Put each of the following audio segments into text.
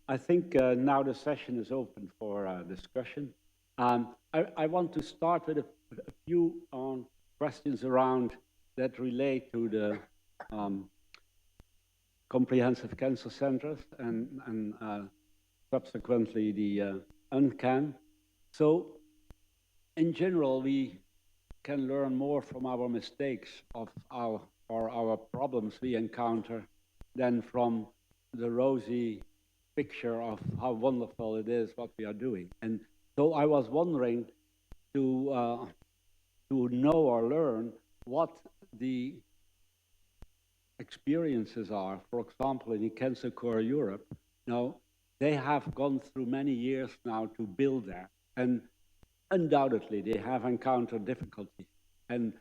I think now the session is open for discussion. I want to start with a few questions around that relate to the comprehensive cancer centers and subsequently the UNCAN. So in general, we can learn more from our mistakes or our problems we encounter than from the rosy picture of how wonderful it is what we are doing. And so I was wondering to know or learn what the experiences are. For example, in Cancer Core Europe, now they have gone through many years now to build that, and undoubtedly they have encountered difficulties. And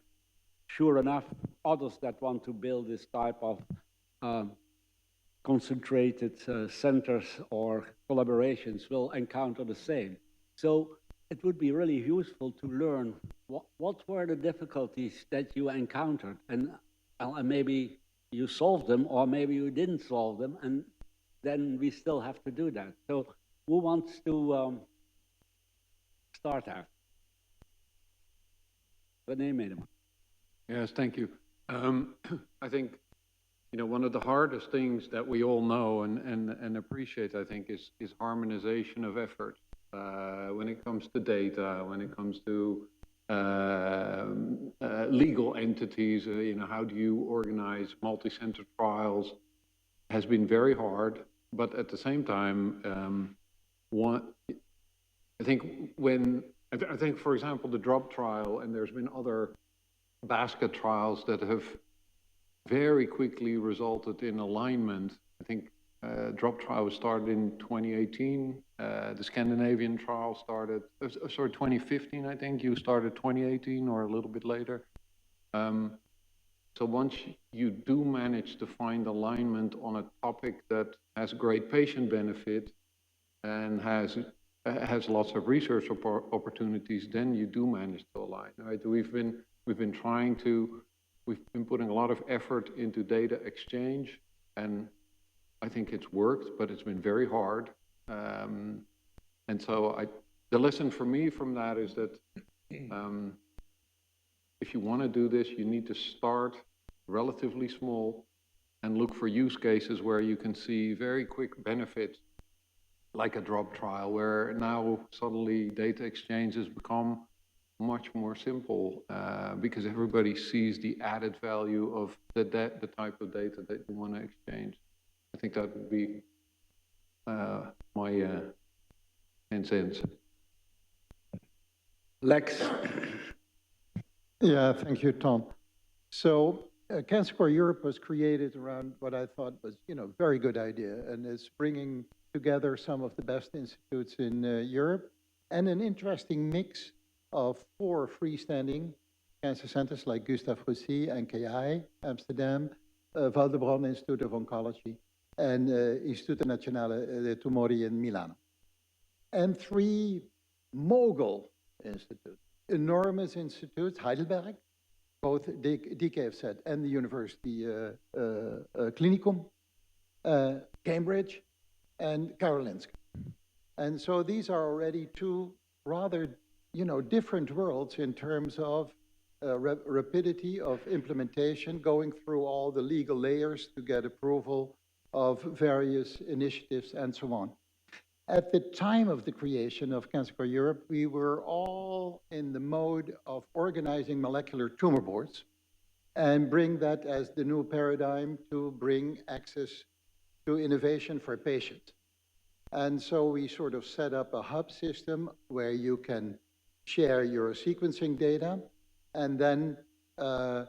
sure enough, others that want to build this type of concentrated centers or collaborations will encounter the same. So it would be really useful to learn what were the difficulties that you encountered, and maybe you solved them, or maybe you didn't solve them, and then we still have to do that. So who wants to start out? René Medema. Yes, thank you. I think, one of the hardest things that we all know and appreciate, I think, is harmonization of effort. When it comes to data, when it comes to legal entities, how do you organize multi-center trials, has been very hard. But at the same time, I think, for example, the DROP trial, and there's been other basket trials that have very quickly resulted in alignment. I think DROP trial was started in 2018. The Scandinavian trial started, 2015, I think. You started 2018 or a little bit later. So once you do manage to find alignment on a topic that has great patient benefit and has lots of research opportunities, then you do manage to align. Right? We've been putting a lot of effort into data exchange, and I think it's worked, but it's been very hard. And so the lesson for me from that is that if you want to do this, you need to start relatively small and look for use cases where you can see very quick benefits, like a DROP trial, where now suddenly data exchange has become much more simple because everybody sees the added value of the type of data that you want to exchange. I think that would be my 10 cents. Lex. Yeah, thank you, Tom. So Cancer Core Europe was created around what I thought was, very good idea, and it's bringing together some of the best institutes in Europe, and an interesting mix of 4 freestanding cancer centers like Gustave Roussy, NKI, Amsterdam, Val d'Hebron Institute of Oncology, and Istituto Nazionale dei Tumori in Milano. And 3 mogul institutes, enormous institutes, Heidelberg, both DKFZ and the University Clinicum, Cambridge, and Karolinska. And so these are already 2 rather, different worlds in terms of rapidity of implementation, going through all the legal layers to get approval of various initiatives and so on. At the time of the creation of Cancer Core Europe, we were all in the mode of organizing molecular tumor boards and bring that as the new paradigm to bring access to innovation for patients. And so we sort of set up a hub system where you can share your sequencing data, and then that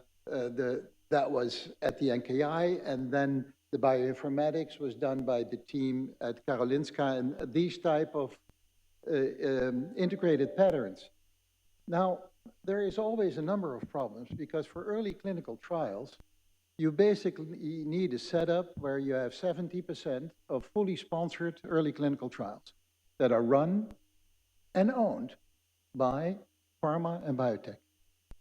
was at the NKI, and then the bioinformatics was done by the team at Karolinska, and these type of integrated patterns. Now, there is always a number of problems, because for early clinical trials, you basically need a setup where you have 70% of fully sponsored early clinical trials that are run and owned by pharma and biotech.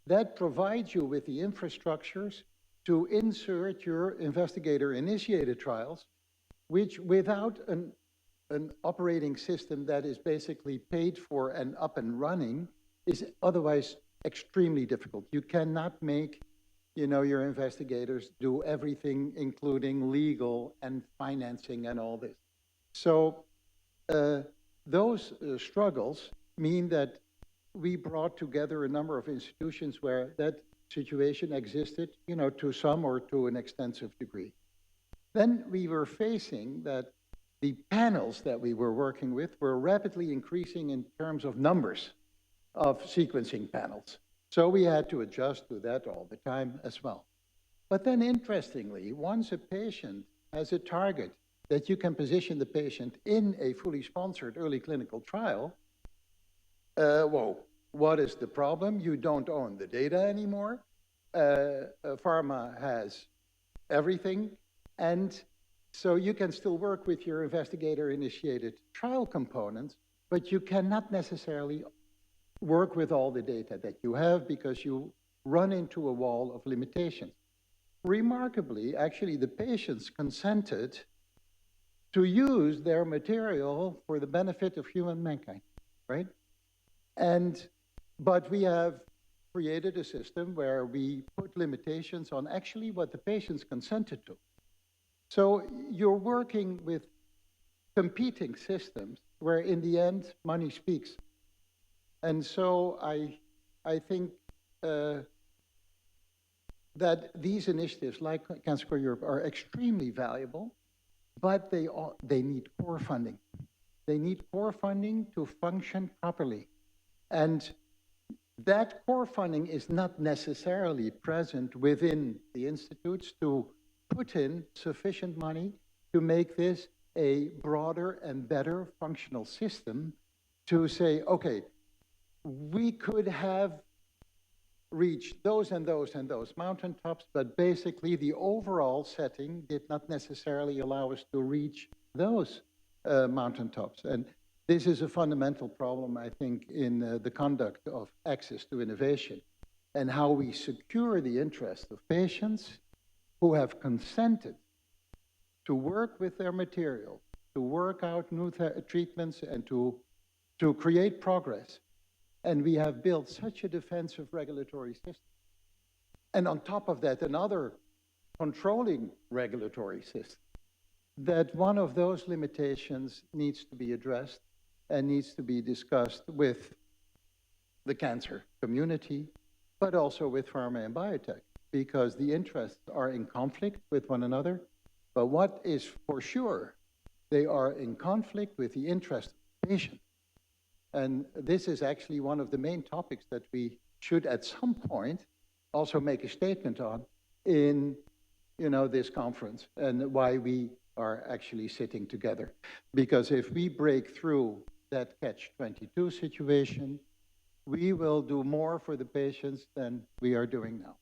That provides you with the infrastructures to insert your investigator-initiated trials, which without an an operating system that is basically paid for and up and running is otherwise extremely difficult. You cannot make, your investigators do everything, including legal and financing and all this. So those struggles mean that we brought together a number of institutions where that situation existed, to some or to an extensive degree. Then we were facing that the panels that we were working with were rapidly increasing in terms of numbers of sequencing panels. So we had to adjust to that all the time as well. But then interestingly, once a patient has a target that you can position the patient in a fully sponsored early clinical trial, whoa, what is the problem? You don't own the data anymore. Pharma has everything. And so you can still work with your investigator-initiated trial components, but you cannot necessarily work with all the data that you have because you run into a wall of limitations. Remarkably, actually, the patients consented to use their material for the benefit of human mankind, right? But we have created a system where we put limitations on actually what the patients consented to. So you're working with competing systems where in the end, money speaks. And so I think that these initiatives like Cancer Core Europe are extremely valuable, but they need core funding. They need core funding to function properly. And that core funding is not necessarily present within the institutes to put in sufficient money to make this a broader and better functional system to say, okay, we could have reached those and those and those mountaintops, but basically the overall setting did not necessarily allow us to reach those mountaintops. And this is a fundamental problem, I think, in the conduct of access to innovation and how we secure the interest of patients who have consented to work with their material, to work out new treatments and to create progress. And we have built such a defensive regulatory system. And on top of that, another controlling regulatory system, that one of those limitations needs to be addressed and needs to be discussed with the cancer community, but also with pharma and biotech, because the interests are in conflict with one another. But what is for sure, they are in conflict with the interest of the patient. And this is actually one of the main topics that we should at some point also make a statement on in this conference and why we are actually sitting together. Because if we break through that catch-22 situation, we will do more for the patients than we are doing now.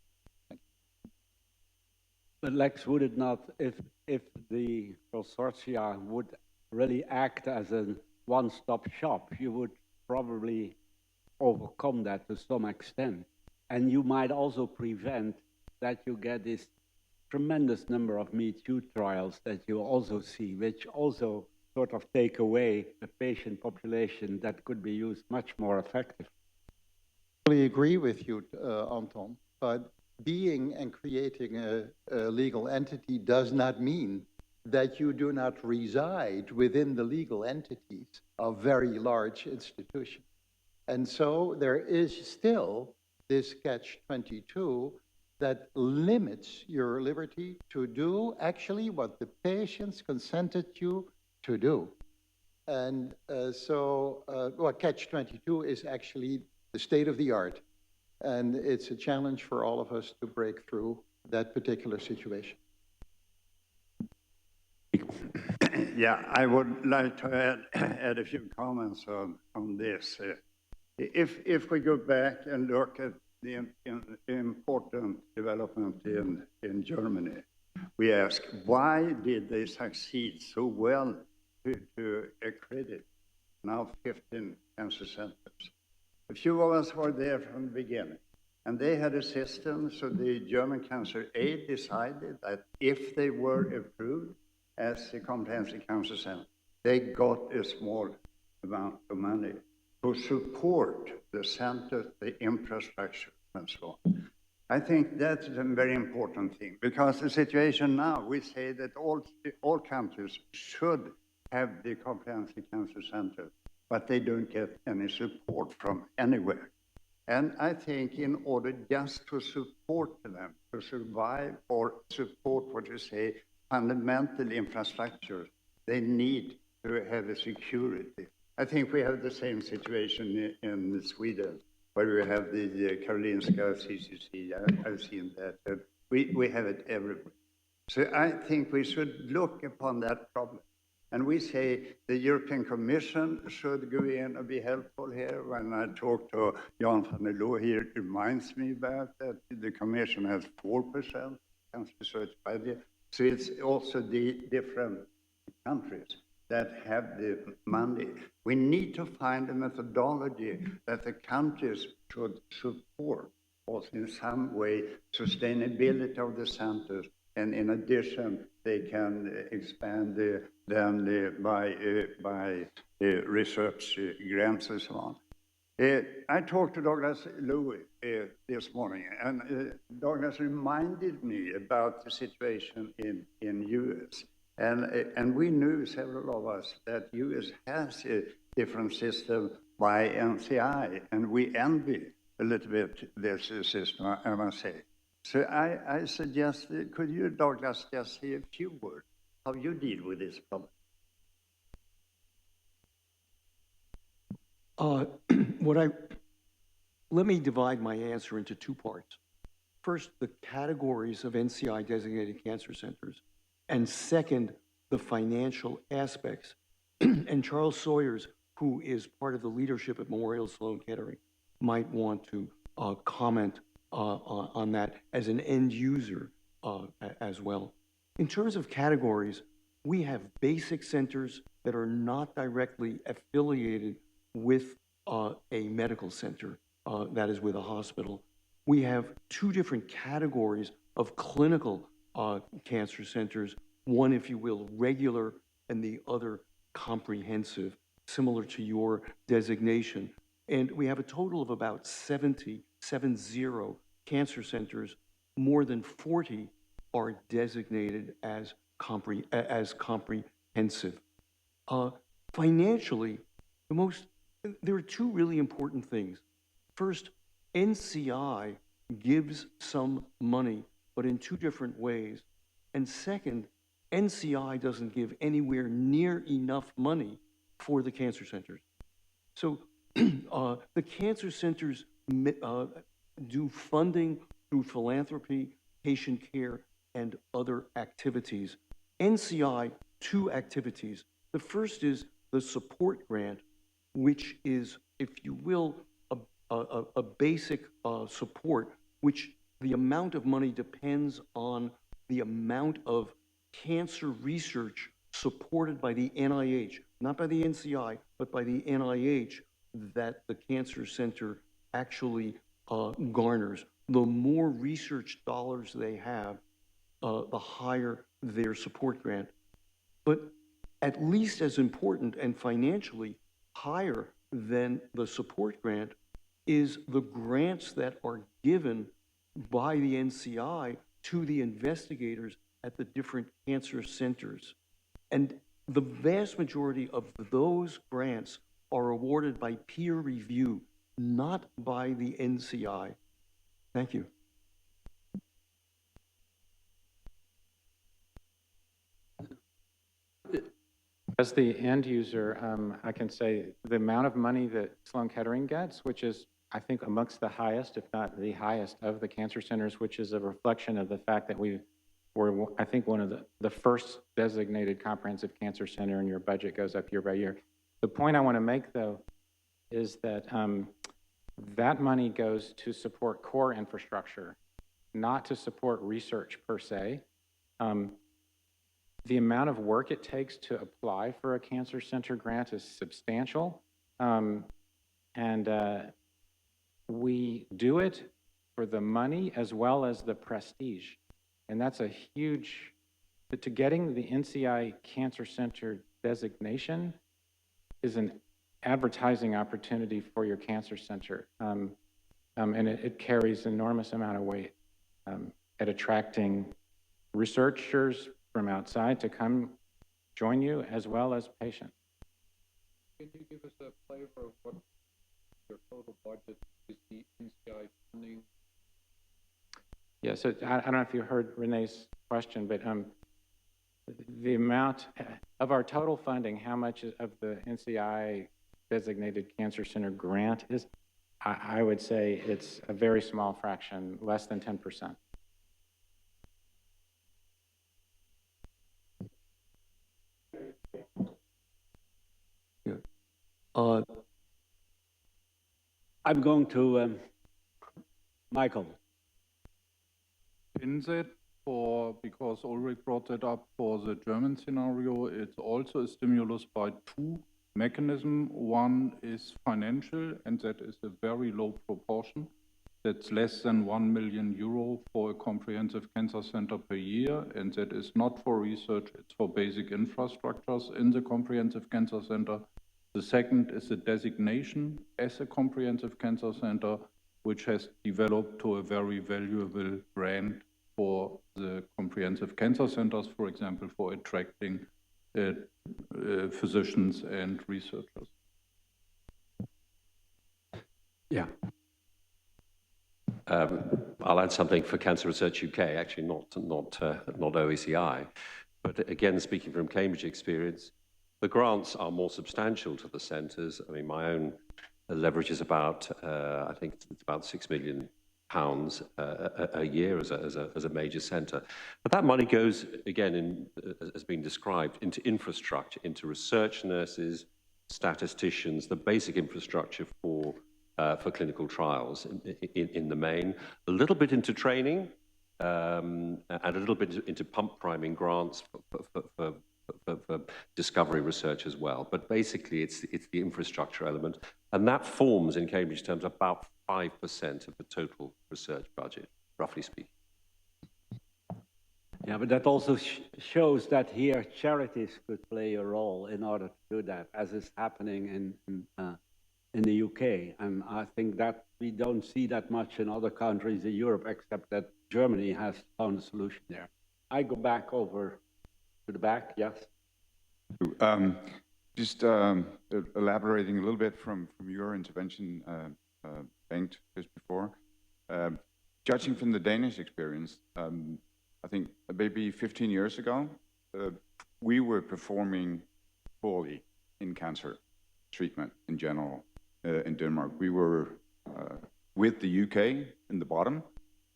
Thank you. But Lex, would it not, if the consortia would really act as a one-stop shop, you would probably overcome that to some extent. And you might also prevent that you get this tremendous number of Me Too trials that you also see, which also sort of take away the patient population that could be used much more effectively. I totally agree with you, Anton, but being and creating a legal entity does not mean that you do not reside within the legal entities of very large institutions. And so there is still this catch-22 that limits your liberty to do actually what the patients consented you to do. And catch-22 is actually the state of the art. And it's a challenge for all of us to break through that particular situation. Yeah, I would like to add a few comments on this. If we go back and look at the important development in Germany, we ask, why did they succeed so well to accredit now 15 cancer centers? A few of us were there from the beginning, and they had a system, so the German Cancer Aid decided that if they were approved as a comprehensive cancer center, they got a small amount of money to support the centers, the infrastructure, and so on. I think that's a very important thing, because the situation now, we say that all countries should have the comprehensive cancer center, but they don't get any support from anywhere. And I think in order just to support them, to survive or support what you say, fundamental infrastructure, they need to have a security. I think we have the same situation in Sweden, where we have the Karolinska CCC. I've seen that. We have it everywhere. So I think we should look upon that problem. And we say the European Commission should go in and be helpful here. When I talk to Jan van der Loo here, it reminds me about that the Commission has 4% cancer research budget. So it's also the different countries that have the money. We need to find a methodology that the countries should support, also in some way, sustainability of the centers. And in addition, they can expand them by research grants and so on. I talked to Douglas Louis this morning, and Douglas reminded me about the situation in US. And we knew, several of us, that US has a different system by NCI, and we envy a little bit this system, I must say. So I suggest, could you, Douglas, just say a few words how you deal with this problem? Let me divide my answer into two parts. First, the categories of NCI designated cancer centers, and second, the financial aspects. And Charles Sawyers, who is part of the leadership at Memorial Sloan Kettering, might want to comment on that as an end user as well. In terms of categories, we have basic centers that are not directly affiliated with a medical center, that is with a hospital. We have two different categories of clinical cancer centers, one, if you will, regular, and the other comprehensive, similar to your designation. And we have a total of about 70 cancer centers. More than 40 are designated as comprehensive. Financially, there are two really important things. First, NCI gives some money, but in two different ways. And second, NCI doesn't give anywhere near enough money for the cancer centers. So the cancer centers do funding through philanthropy, patient care, and other activities. NCI, two activities. The first is the support grant, which is, if you will, a basic support, which the amount of money depends on the amount of cancer research supported by the NIH, not by the NCI, but by the NIH, that the cancer center actually garners. The more research dollars they have, the higher their support grant. But at least as important and financially higher than the support grant is the grants that are given by the NCI to the investigators at the different cancer centers. And the vast majority of those grants are awarded by peer review, not by the NCI. Thank you. As the end user, I can say the amount of money that Sloan Kettering gets, which is, I think, amongst the highest, if not the highest of the cancer centers, which is a reflection of the fact that we were, I think, one of the first designated comprehensive cancer center, and your budget goes up year by year. The point I want to make, though, is that that money goes to support core infrastructure, not to support research per se. The amount of work it takes to apply for a cancer center grant is substantial. We do it for the money as well as the prestige. And that's a huge, to getting the NCI Cancer Center designation is an advertising opportunity for your cancer center. And it carries enormous amount of weight at attracting researchers from outside to come join you, as well as patients. Can you give us a flavor of what your total budget is, the NCI funding? Yeah, so I don't know if you heard Renee's question, but the amount of our total funding, how much of the NCI designated cancer center grant is, I would say it's a very small fraction, less than 10%. I'm going to Michael. In that, because Ulrich brought that up for the German scenario, it's also a stimulus by two mechanisms. One is financial, and that is a very low proportion. That's less than 1 million euro for a comprehensive cancer center per year, and that is not for research, it's for basic infrastructures in the comprehensive cancer center. The second is the designation as a comprehensive cancer center, which has developed to a very valuable brand for the comprehensive cancer centers, for example, for attracting physicians and researchers. Yeah. I'll add something for Cancer Research UK, actually not OECI, but again, speaking from Cambridge experience, the grants are more substantial to the centres. I mean, my own leverage is about, I think it's about £6 million a year as a major centre. But that money goes, again, as been described, into infrastructure, into research nurses, statisticians, the basic infrastructure for clinical trials in the main, a little bit into training, and a little bit into pump priming grants for discovery research as well. But basically, it's the infrastructure element, and that forms, in Cambridge terms, about 5% of the total research budget, roughly speaking. Yeah, but that also shows that here charities could play a role in order to do that, as is happening in the UK. And I think that we don't see that much in other countries in Europe, except that Germany has found a solution there. I go back over to the back, yes? Just elaborating a little bit from your intervention, Bengt, just before. Judging from the Danish experience, I think maybe 15 years ago, we were performing poorly in cancer treatment in general in Denmark. We were with the UK in the bottom,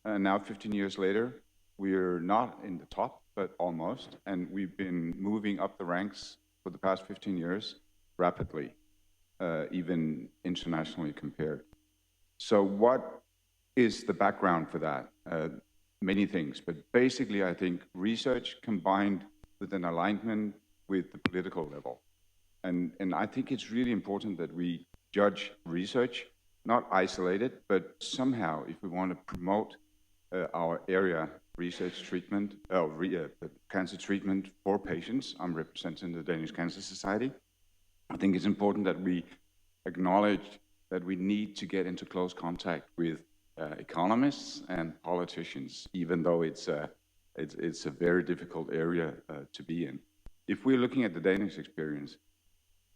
and now 15 years later, we're not in the top, but almost, and we've been moving up the ranks for the past 15 years rapidly, even internationally compared. So what is the background for that? Many things, but basically I think research combined with an alignment with the political level. And I think it's really important that we judge research, not isolated, but somehow if we want to promote our area research treatment, cancer treatment for patients. I'm representing the Danish Cancer Society. I think it's important that we acknowledge that we need to get into close contact with economists and politicians, even though it's a very difficult area to be in. If we're looking at the Danish experience,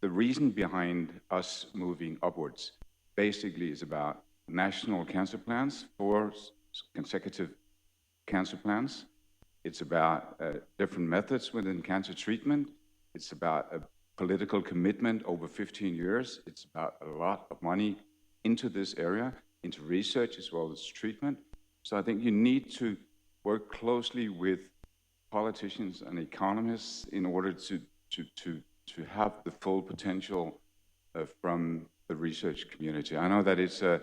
the reason behind us moving upwards basically is about national cancer plans, 4 consecutive cancer plans. It's about different methods within cancer treatment. It's about a political commitment over 15 years. It's about a lot of money into this area, into research as well as treatment. So I think you need to work closely with politicians and economists in order to have the full potential from the research community. I know that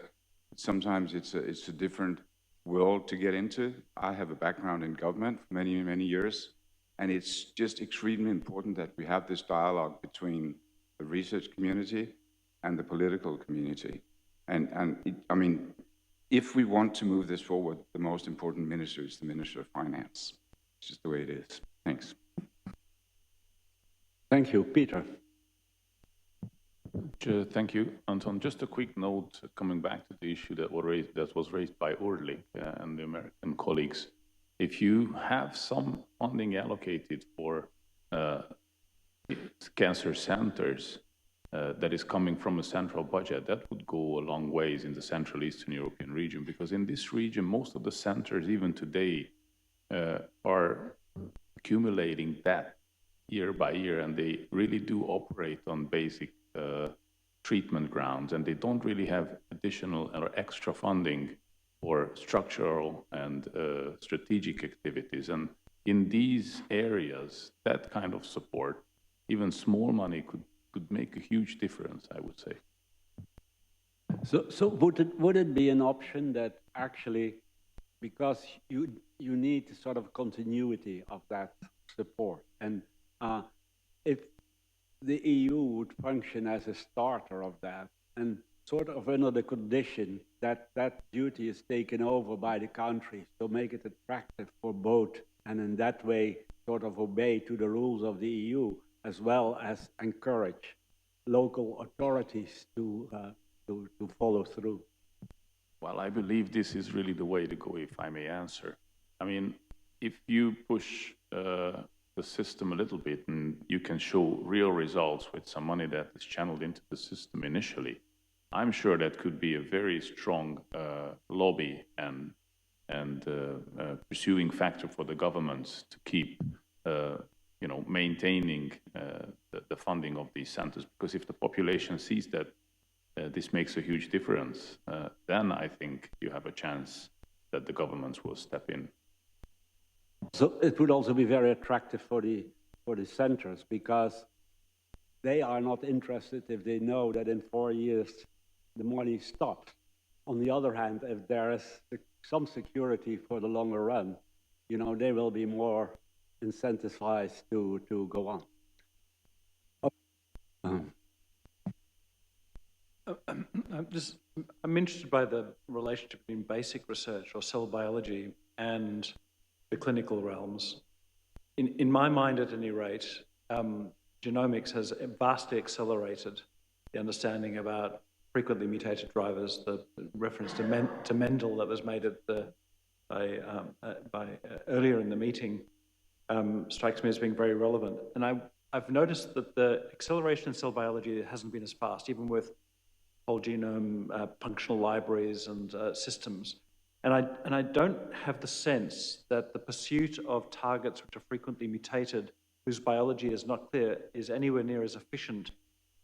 sometimes it's a different world to get into. I have a background in government for many, many years, and it's just extremely important that we have this dialogue between the research community and the political community. I mean, if we want to move this forward, the most important minister is the Minister of Finance. It's just the way it is. Thanks. Thank you. Peter. Thank you, Anton. Just a quick note, coming back to the issue that was raised by Orlik and the American colleagues. If you have some funding allocated for cancer centers that is coming from a central budget, that would go a long ways in the Central Eastern European region, because in this region, most of the centers, even today, are accumulating debt year by year, and they really do operate on basic treatment grounds, and they don't really have additional or extra funding for structural and strategic activities. And in these areas, that kind of support, even small money, could make a huge difference, I would say. So would it be an option that actually, because you need sort of continuity of that support, and if the EU would function as a starter of that, and sort of under the condition that that duty is taken over by the countries to make it attractive for both, and in that way sort of obey to the rules of the EU, as well as encourage local authorities to follow through. Well, I believe this is really the way to go, if I may answer. I mean, if you push the system a little bit and you can show real results with some money that is channeled into the system initially, I'm sure that could be a very strong lobby and pursuing factor for the governments to keep maintaining the funding of these centers. Because if the population sees that this makes a huge difference, then I think you have a chance that the governments will step in. So it would also be very attractive for the centers, because they are not interested if they know that in 4 years the money stops. On the other hand, if there is some security for the longer run, they will be more incentivized to go on. I'm interested by the relationship between basic research or cell biology and the clinical realms. In my mind, at any rate, genomics has vastly accelerated the understanding about frequently mutated drivers. The reference to Mendel that was made by earlier in the meeting strikes me as being very relevant. And I've noticed that the acceleration in cell biology hasn't been as fast, even with whole genome functional libraries and systems. And I don't have the sense that the pursuit of targets which are frequently mutated, whose biology is not clear, is anywhere near as efficient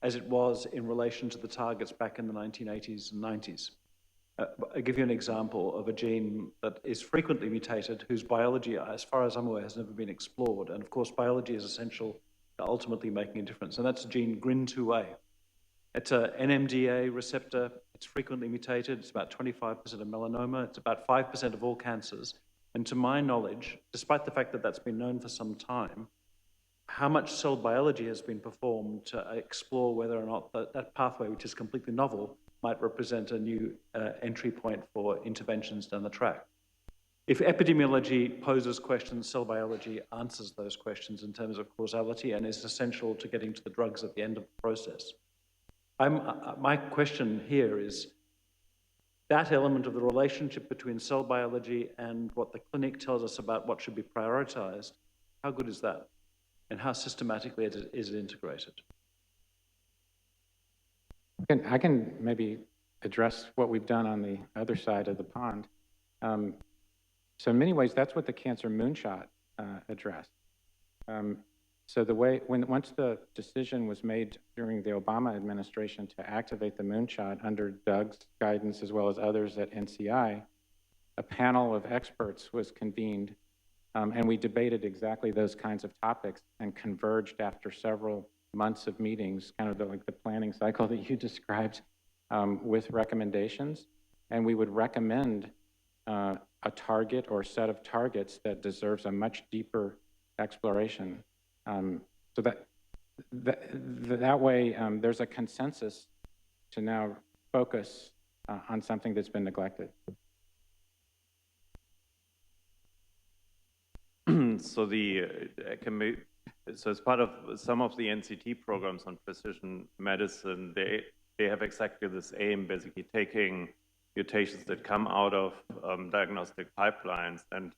as it was in relation to the targets back in the 1980s and 90s. I'll give you an example of a gene that is frequently mutated, whose biology, as far as I'm aware, has never been explored. And of course, biology is essential to ultimately making a difference. And that's the gene GRIN2A. It's an NMDA receptor. It's frequently mutated. It's about 25% of melanoma. It's about 5% of all cancers. And to my knowledge, despite the fact that that's been known for some time, how much cell biology has been performed to explore whether or not that pathway, which is completely novel, might represent a new entry point for interventions down the track. If epidemiology poses questions, cell biology answers those questions in terms of causality and is essential to getting to the drugs at the end of the process. My question here is that element of the relationship between cell biology and what the clinic tells us about what should be prioritized, how good is that? And how systematically is it integrated? I can maybe address what we've done on the other side of the pond. So in many ways, that's what the Cancer Moonshot addressed. So the way, once the decision was made during the Obama administration to activate the Moonshot under Doug's guidance as well as others at NCI, a panel of experts was convened, and we debated exactly those kinds of topics and converged after several months of meetings, kind of like the planning cycle that you described, with recommendations. And we would recommend a target or set of targets that deserves a much deeper exploration. So that way, there's a consensus to now focus on something that's been neglected. So So as part of some of the NCT programs on precision medicine, they have exactly this aim, basically taking mutations that come out of diagnostic pipelines and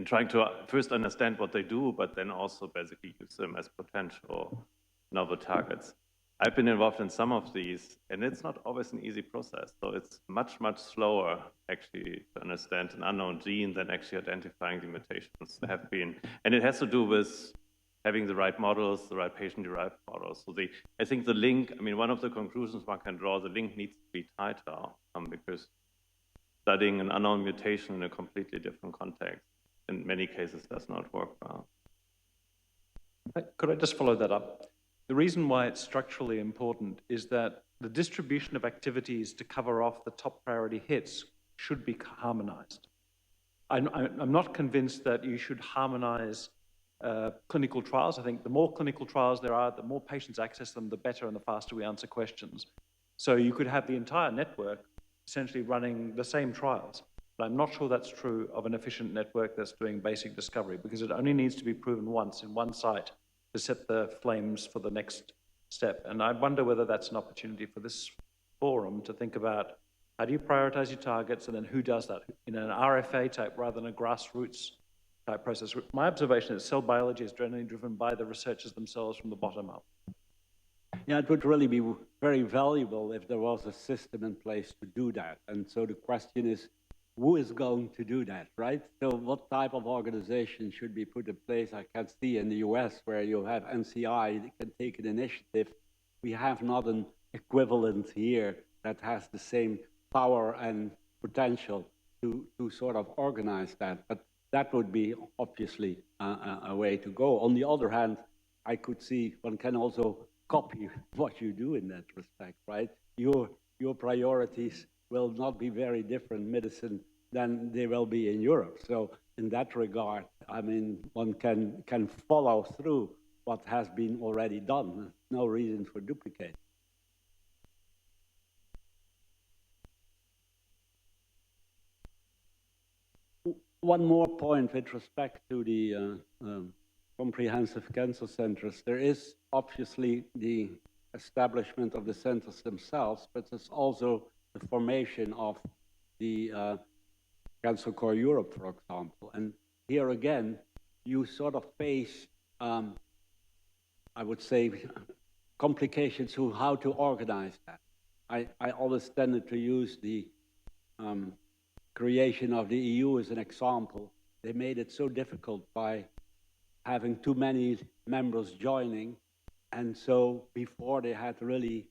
trying to first understand what they do, but then also basically use them as potential novel targets. I've been involved in some of these, and it's not always an easy process. So it's much, much slower actually to understand an unknown gene than actually identifying the mutations that have been. And it has to do with having the right models, the right patient-derived models. So I think the link, I mean, one of the conclusions one can draw, the link needs to be tighter because studying an unknown mutation in a completely different context in many cases does not work well. Could I just follow that up? The reason why it's structurally important is that the distribution of activities to cover off the top priority hits should be harmonized. I'm not convinced that you should harmonize clinical trials. I think the more clinical trials there are, the more patients access them, the better and the faster we answer questions. So you could have the entire network essentially running the same trials. But I'm not sure that's true of an efficient network that's doing basic discovery, because it only needs to be proven once in one site to set the flames for the next step. And I wonder whether that's an opportunity for this forum to think about how do you prioritize your targets, and then who does that in an RFA type rather than a grassroots type process. My observation is cell biology is generally driven by the researchers themselves from the bottom up. Yeah, it would really be very valuable if there was a system in place to do that. And so the question is, who is going to do that, right? So what type of organization should be put in place? I can see in the US where you have NCI that can take an initiative. We have not an equivalent here that has the same power and potential to sort of organize that. But that would be obviously a way to go. On the other hand, I could see one can also copy what you do in that respect, right? Your priorities will not be very different medicine than they will be in Europe. So in that regard, I mean, one can follow through what has been already done. There's no reason for duplicate. One more point with respect to the comprehensive cancer centers. There is obviously the establishment of the centers themselves, but there's also the formation of the Cancer Core Europe, for example. And here again, you sort of face, I would say, complications to how to organize that. I always tended to use the creation of the EU as an example. They made it so difficult by having too many members joining, and so before they had really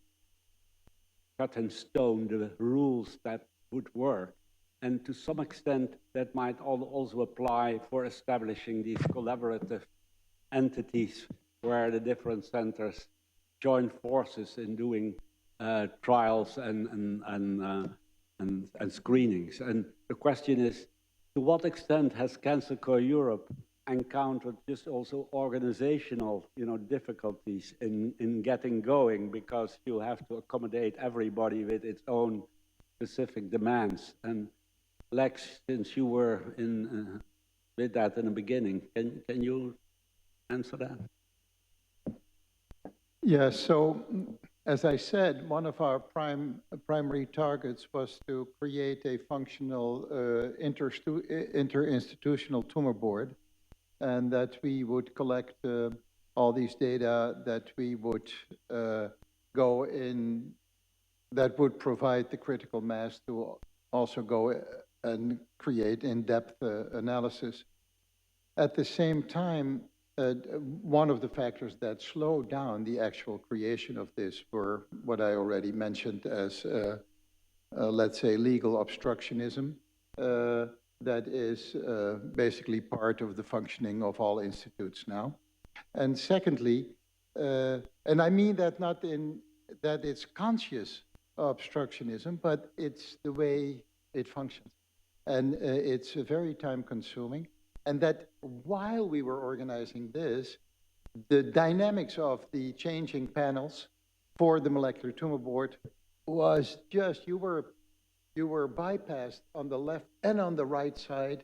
cut in stone the rules that would work. And to some extent, that might also apply for establishing these collaborative entities where the different centers join forces in doing trials and screenings. And the question is, to what extent has Cancer Core Europe encountered just also organizational, difficulties in getting going, because you have to accommodate everybody with its own specific demands? And Lex, since you were with that in the beginning, can you answer that? Yeah, so as I said, one of our primary targets was to create a functional interinstitutional tumor board, and that we would collect all these data, that we would go in, that would provide the critical mass to also go and create in-depth analysis. At the same time, one of the factors that slowed down the actual creation of this were what I already mentioned as, let's say, legal obstructionism. That is basically part of the functioning of all institutes now. And secondly, and I mean that not in that it's conscious obstructionism, but it's the way it functions. And it's very time consuming. And that while we were organizing this, the dynamics of the changing panels for the molecular tumor board was just, you were bypassed on the left and on the right side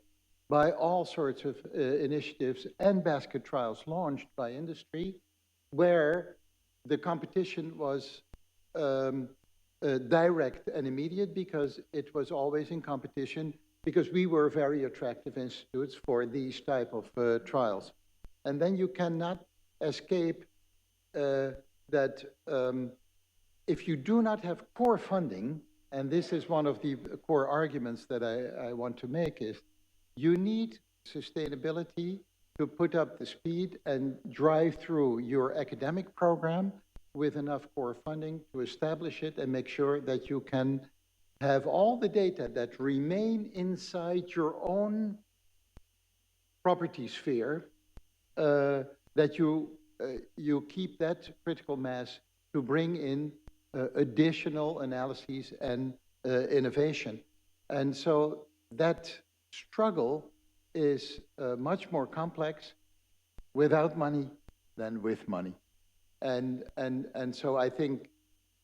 by all sorts of initiatives and basket trials launched by industry, where the competition was direct and immediate because it was always in competition, because we were very attractive institutes for these type of trials. And then you cannot escape that if you do not have core funding, and this is one of the core arguments that I want to make, is you need sustainability to put up the speed and drive through your academic program with enough core funding to establish it and make sure that you can have all the data that remain inside your own property sphere, that you keep that critical mass to bring in additional analyses and innovation. And so that struggle is much more complex without money than with money. And so I think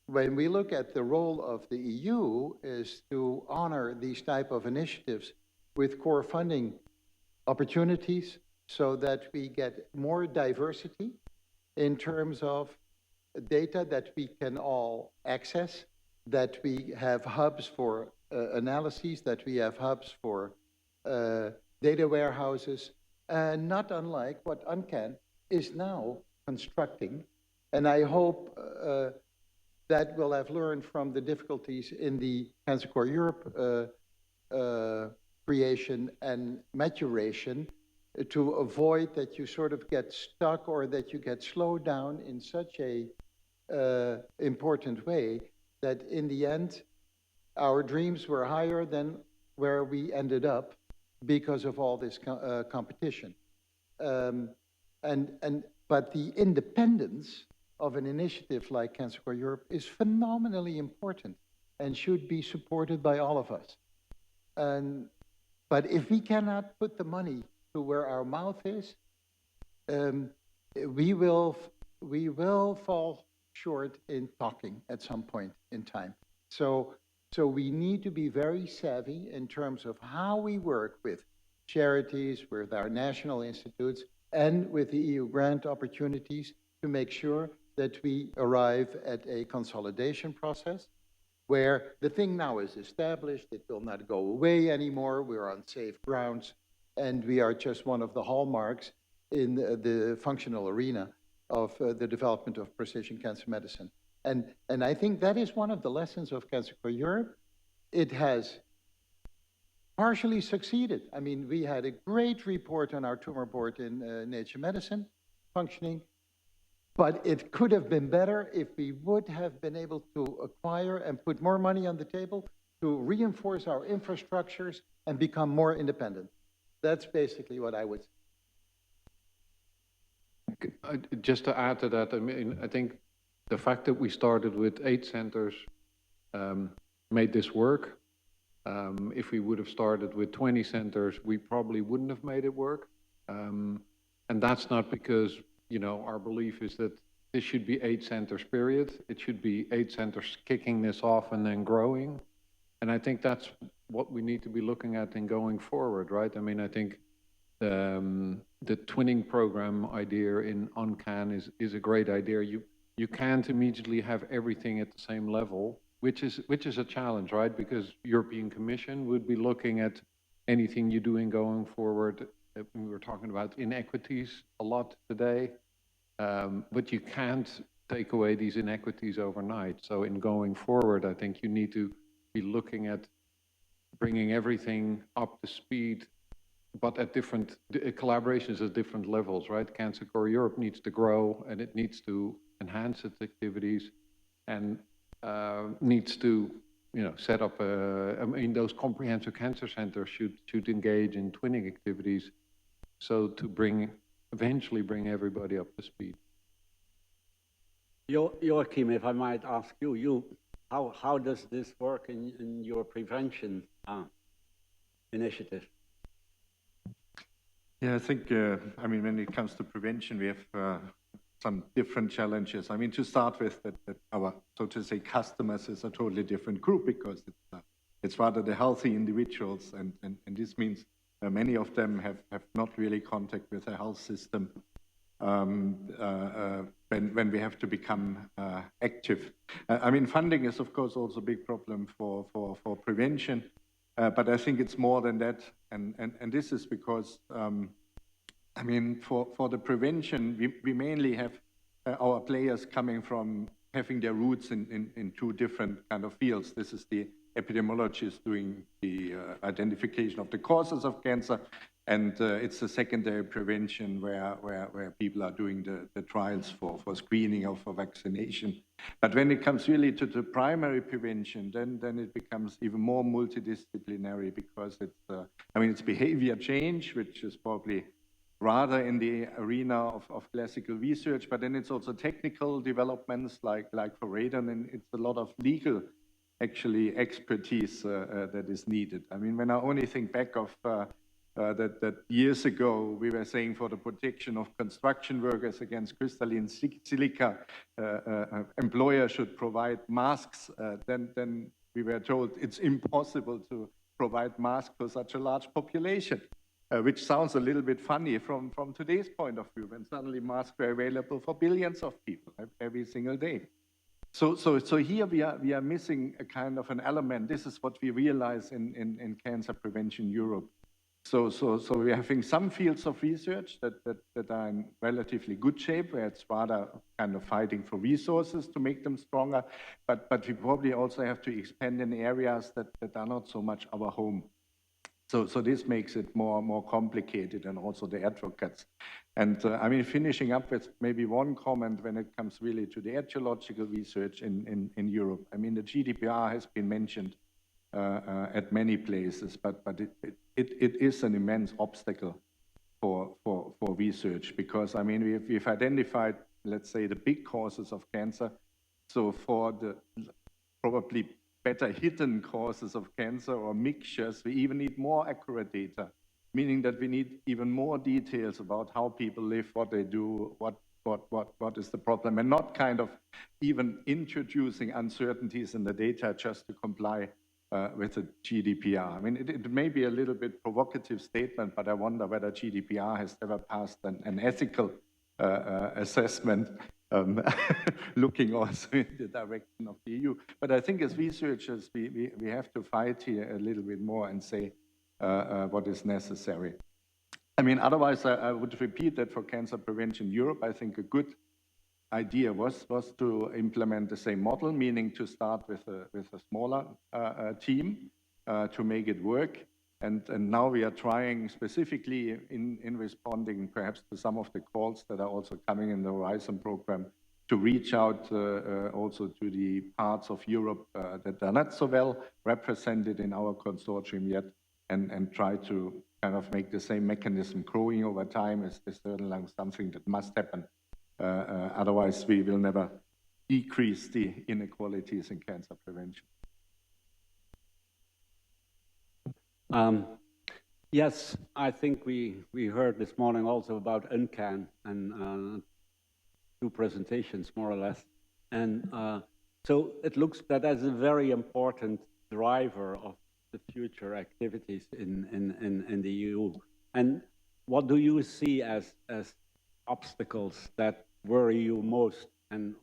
when we look at the role of the EU is to honor these type of initiatives with core funding opportunities so that we get more diversity in terms of data that we can all access, that we have hubs for analyses, that we have hubs for data warehouses, and not unlike what UNCAN is now constructing. And I hope that we'll have learned from the difficulties in the Cancer Core Europe creation and maturation to avoid that you sort of get stuck or that you get slowed down in such a important way that in the end, our dreams were higher than where we ended up because of all this competition. But the independence of an initiative like Cancer Core Europe is phenomenally important and should be supported by all of us. But if we cannot put the money to where our mouth is, we will fall short in talking at some point in time. So we need to be very savvy in terms of how we work with charities, with our national institutes, and with the EU grant opportunities to make sure that we arrive at a consolidation process where the thing now is established, it will not go away anymore, we're on safe grounds, and we are just one of the hallmarks in the functional arena of the development of precision cancer medicine. And I think that is one of the lessons of Cancer Core Europe. It has partially succeeded. I mean, we had a great report on our tumor board in Nature Medicine functioning, but it could have been better if we would have been able to acquire and put more money on the table to reinforce our infrastructures and become more independent. That's basically what I would say. Just to add to that, I mean, I think the fact that we started with 8 centers made this work. If we would have started with 20 centers, we probably wouldn't have made it work. And that's not because, you know, our belief is that this should be 8 centers, period. It should be 8 centers kicking this off and then growing. And I think that's what we need to be looking at in going forward, right? I mean, I think the twinning program idea in UNCAN is a great idea. You can't immediately have everything at the same level, which is a challenge, right? Because European Commission would be looking at anything you're doing going forward. We were talking about inequities a lot today, but you can't take away these inequities overnight. So in going forward, I think you need to be looking at bringing everything up to speed, but at different collaborations at different levels, right? Cancer Core Europe needs to grow and it needs to enhance its activities and needs to, you know, set up I mean, those comprehensive cancer centers should engage in twinning activities, so to eventually bring everybody up to speed. Joachim, if I might ask you, how does this work in your prevention initiative? Yeah, I think, I mean, when it comes to prevention, we have some different challenges. I mean, to start with, that our, so to say, customers is a totally different group because it's rather the healthy individuals, and this means Many of them have not really contact with the health system when we have to become active. I mean, funding is, of course, also a big problem for prevention, but I think it's more than that. And this is because, I mean, for the prevention, we mainly have our players coming from having their roots in two different kind of fields. This is the epidemiologists doing the identification of the causes of cancer, and it's the secondary prevention where people are doing the trials for screening or for vaccination. But when it comes really to the primary prevention, then it becomes even more multidisciplinary, because it's, I mean, it's behavior change, which is probably rather in the arena of classical research, but then it's also technical developments like for radon, and it's a lot of legal actually expertise that is needed. I mean, when I only think back of that years ago, we were saying for the protection of construction workers against crystalline silica, employers should provide masks, then we were told it's impossible to provide masks for such a large population. Which sounds a little bit funny from today's point of view, when suddenly masks were available for billions of people every single day. So here we are missing a kind of an element. This is what we realize in Cancer Prevention Europe. So we're having some fields of research that are in relatively good shape, where it's rather kind of fighting for resources to make them stronger, but we probably also have to expand in areas that are not so much our home. So this makes it more complicated, and also the advocates. And I mean, finishing up with maybe one comment when it comes really to the etiological research in Europe. I mean, the GDPR has been mentioned at many places, but it is an immense obstacle for research, because I mean, we've identified, let's say, the big causes of cancer. So for the probably better hidden causes of cancer or mixtures, we even need more accurate data, meaning that we need even more details about how people live, what they do, what is the problem, and not kind of even introducing uncertainties in the data just to comply with the GDPR. I mean, it may be a little bit provocative statement, but I wonder whether GDPR has ever passed an ethical assessment, looking also in the direction of the EU. But I think as researchers, we have to fight here a little bit more and say what is necessary. I mean, otherwise, I would repeat that for Cancer Prevention Europe, I think a good idea was to implement the same model, meaning to start with a smaller team to make it work. And now we are trying specifically in responding perhaps to some of the calls that are also coming in the Horizon program, to reach out also to the parts of Europe that are not so well represented in our consortium yet, and try to kind of make the same mechanism growing over time is certainly something that must happen. Otherwise, we will never decrease the inequalities in cancer prevention. Yes, I think we heard this morning also about UNCAN, and two presentations more or less. And so it looks that as a very important driver of the future activities in the EU. And what do you see as obstacles that worry you most, and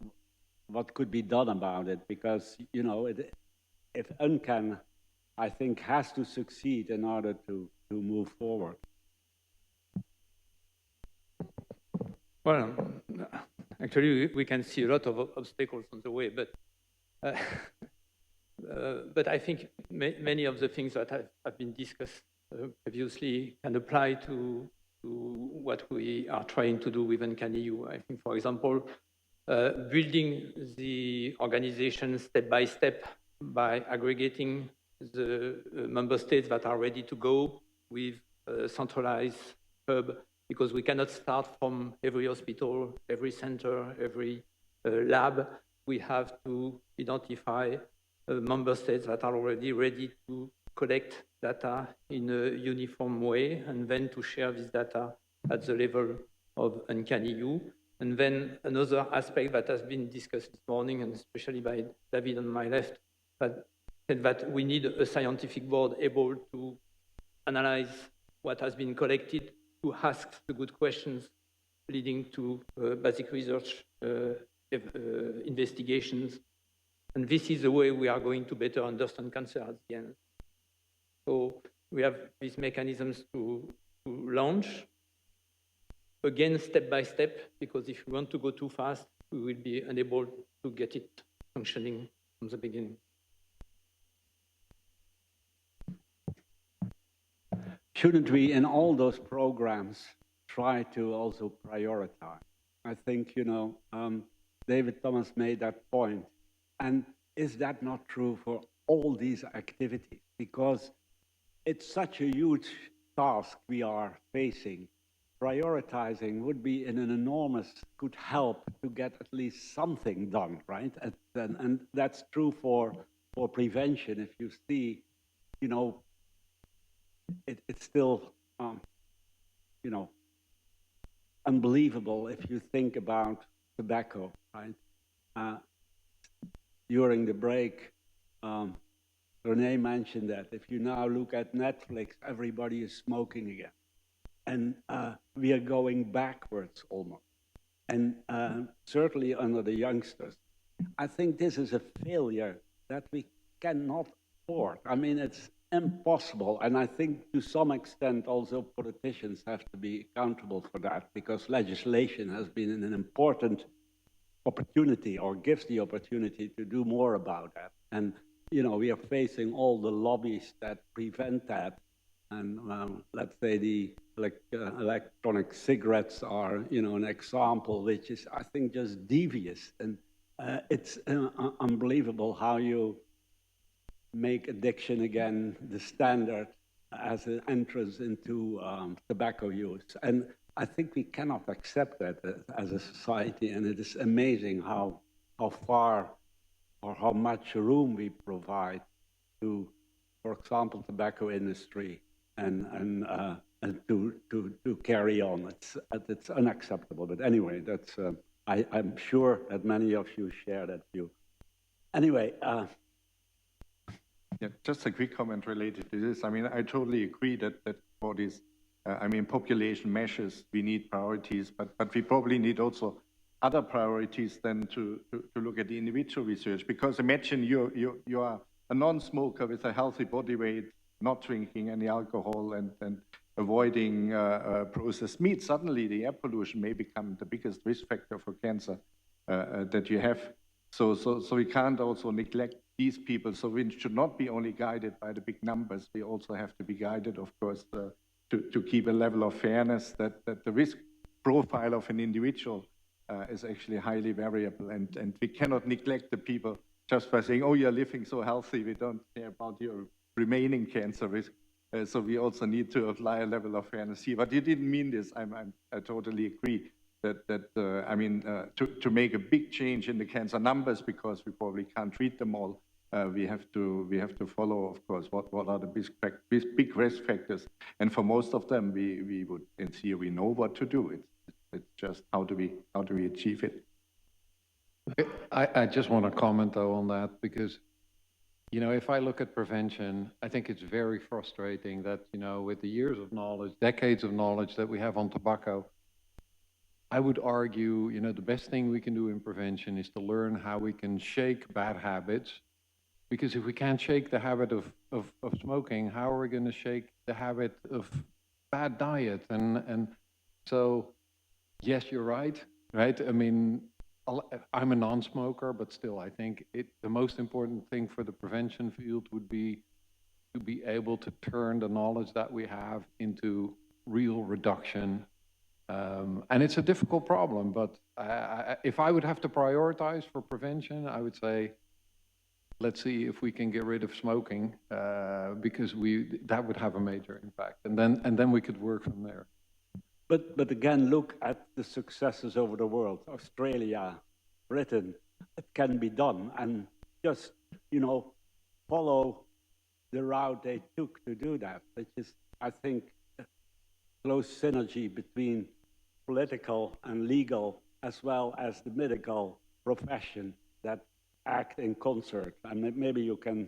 what could be done about it? Because, you know, if UNCAN, I think, has to succeed in order to move forward. Well, actually, we can see a lot of obstacles on the way, but I think many of the things that have been discussed previously can apply to what we are trying to do with UNCAN EU. I think, for example, building the organization step by step by aggregating the member states that are ready to go with a centralized hub, because we cannot start from every hospital, every center, every lab. We have to identify member states that are already ready to collect data in a uniform way, and then to share this data at the level of UNCAN EU. And then another aspect that has been discussed this morning, and especially by David on my left, that we need a scientific board able to analyze what has been collected to ask the good questions leading to basic research investigations. And this is the way we are going to better understand cancer at the end. So we have these mechanisms to launch, again, step by step, because if we want to go too fast, we will be unable to get it functioning from the beginning. Shouldn't we, in all those programs, try to also prioritize? I think, David Thomas made that point. And is that not true for all these activities? Because it's such a huge task we are facing. Prioritizing would be an enormous good help to get at least something done, right? And that's true for prevention. If you see, it's still, unbelievable if you think about tobacco, right? During the break, Renee mentioned that if you now look at Netflix, everybody is smoking again. And we are going backwards almost. And certainly under the youngsters. I think this is a failure that we cannot afford. I mean, it's impossible. And I think to some extent also politicians have to be accountable for that, because legislation has been an important opportunity, or gives the opportunity to do more about that. And, we are facing all the lobbies that prevent that. And let's say the electronic cigarettes are, an example, which is, I think, just devious. And it's unbelievable how you make addiction again the standard as an entrance into tobacco use. And I think we cannot accept that as a society. And it is amazing how far or how much room we provide to, for example, tobacco industry and to carry on. It's unacceptable. But anyway, that's I'm sure that many of you share that view. Anyway. Yeah, just a quick comment related to this. I mean, I totally agree that for these, population measures, we need priorities, but we probably need also other priorities than to look at the individual research. Because imagine you are a non-smoker with a healthy body weight, not drinking any alcohol and avoiding processed meat. Suddenly the air pollution may become the biggest risk factor for cancer that you have. So we can't also neglect these people. So we should not be only guided by the big numbers. We also have to be guided, of course, to keep a level of fairness that the risk profile of an individual is actually highly variable. And we cannot neglect the people just by saying, oh, you're living so healthy, we don't care about your remaining cancer risk. So we also need to apply a level of fairness here. But you didn't mean this. I totally agree that to make a big change in the cancer numbers, because we probably can't treat them all, we have to follow, of course, what are the big risk factors. And for most of them, we would, in theory, know what to do. It's just how do we achieve it? I just want to comment, though, on that, because, if I look at prevention, I think it's very frustrating that, with the years of knowledge, decades of knowledge that we have on tobacco, I would argue, the best thing we can do in prevention is to learn how we can shake bad habits. Because if we can't shake the habit of smoking, how are we going to shake the habit of bad diet? And so, yes, you're right? I mean, I'm a non-smoker, but still, I think the most important thing for the prevention field would be to be able to turn the knowledge that we have into real reduction. And it's a difficult problem, but if I would have to prioritize for prevention, I would say, let's see if we can get rid of smoking, because that would have a major impact, and then we could work from there. But again, look at the successes over the world. Australia, Britain, it can be done, and just follow the route they took to do that, which is, I think, a close synergy between political and legal, as well as the medical profession that act in concert. And maybe you can.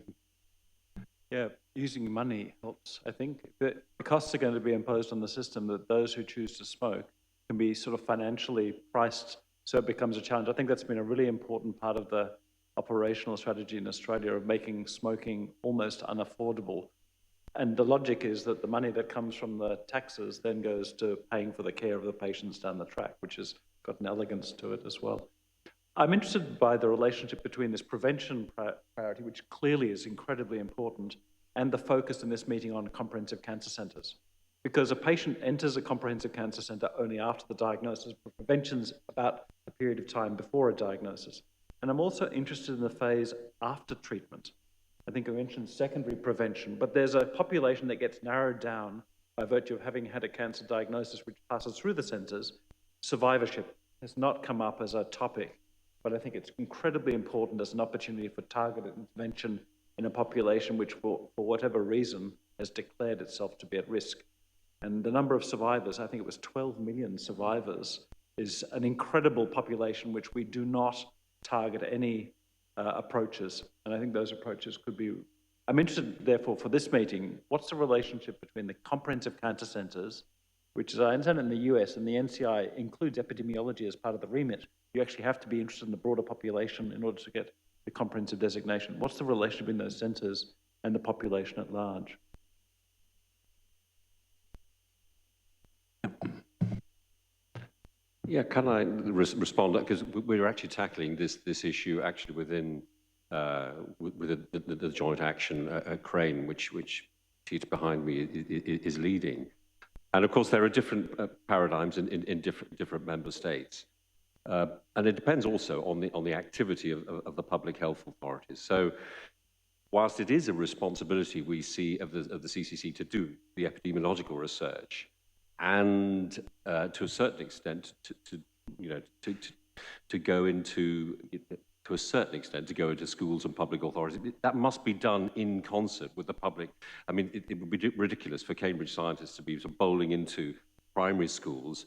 Yeah, using money helps, I think. The costs are going to be imposed on the system that those who choose to smoke can be sort of financially priced, so it becomes a challenge. I think that's been a really important part of the operational strategy in Australia of making smoking almost unaffordable. And the logic is that the money that comes from the taxes then goes to paying for the care of the patients down the track, which has got an elegance to it as well. I'm interested by the relationship between this prevention priority, which clearly is incredibly important, and the focus in this meeting on comprehensive cancer centres. Because a patient enters a comprehensive cancer centre only after the diagnosis, but prevention's about a period of time before a diagnosis. And I'm also interested in the phase after treatment. I think I mentioned secondary prevention, but there's a population that gets narrowed down by virtue of having had a cancer diagnosis which passes through the centres. Survivorship has not come up as a topic, but I think it's incredibly important as an opportunity for targeted intervention in a population which, for whatever reason, has declared itself to be at risk. And the number of survivors, I think it was 12 million survivors, is an incredible population which we do not target any approaches. And I think those approaches could be... I'm interested, therefore, for this meeting, what's the relationship between the comprehensive cancer centres, which, as I understand in the US, and the NCI includes epidemiology as part of the remit. You actually have to be interested in the broader population in order to get the comprehensive designation. What's the relationship between those centres and the population at large? Yeah, can I respond? Because we're actually tackling this issue actually within the joint action at Crane, which Tita behind me is leading. And of course, there are different paradigms in different member states. And it depends also on the activity of the public health authorities. So whilst it is a responsibility we see of the CCC to do the epidemiological research, and to a certain extent to go into schools and public authorities, that must be done in concert with the public. I mean, it would be ridiculous for Cambridge scientists to be sort of bowling into primary schools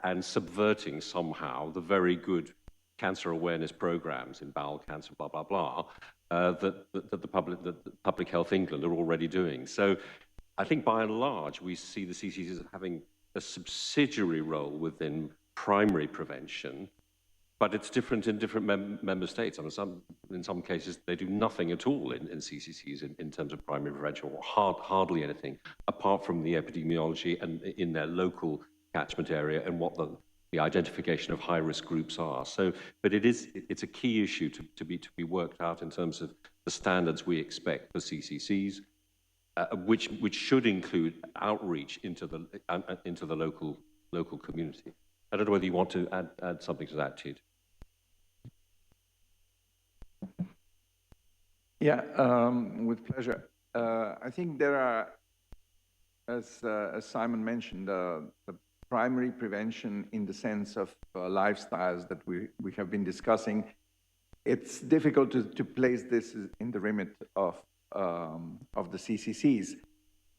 and subverting somehow the very good cancer awareness programs in bowel cancer, blah blah blah, that the Public Health England are already doing. So I think by and large, we see the CCCs as having a subsidiary role within primary prevention, but it's different in different member states. I mean, in some cases, they do nothing at all in CCCs in terms of primary prevention, or hardly anything, apart from the epidemiology and in their local catchment area and what the identification of high-risk groups are. So, but it's a key issue to be worked out in terms of the standards we expect for CCCs, which should include outreach into the local community. I don't know whether you want to add something to that, Tid. Yeah, with pleasure. I think there are, as Simon mentioned, the primary prevention in the sense of lifestyles that we have been discussing. It's difficult to place this in the remit of the CCCs.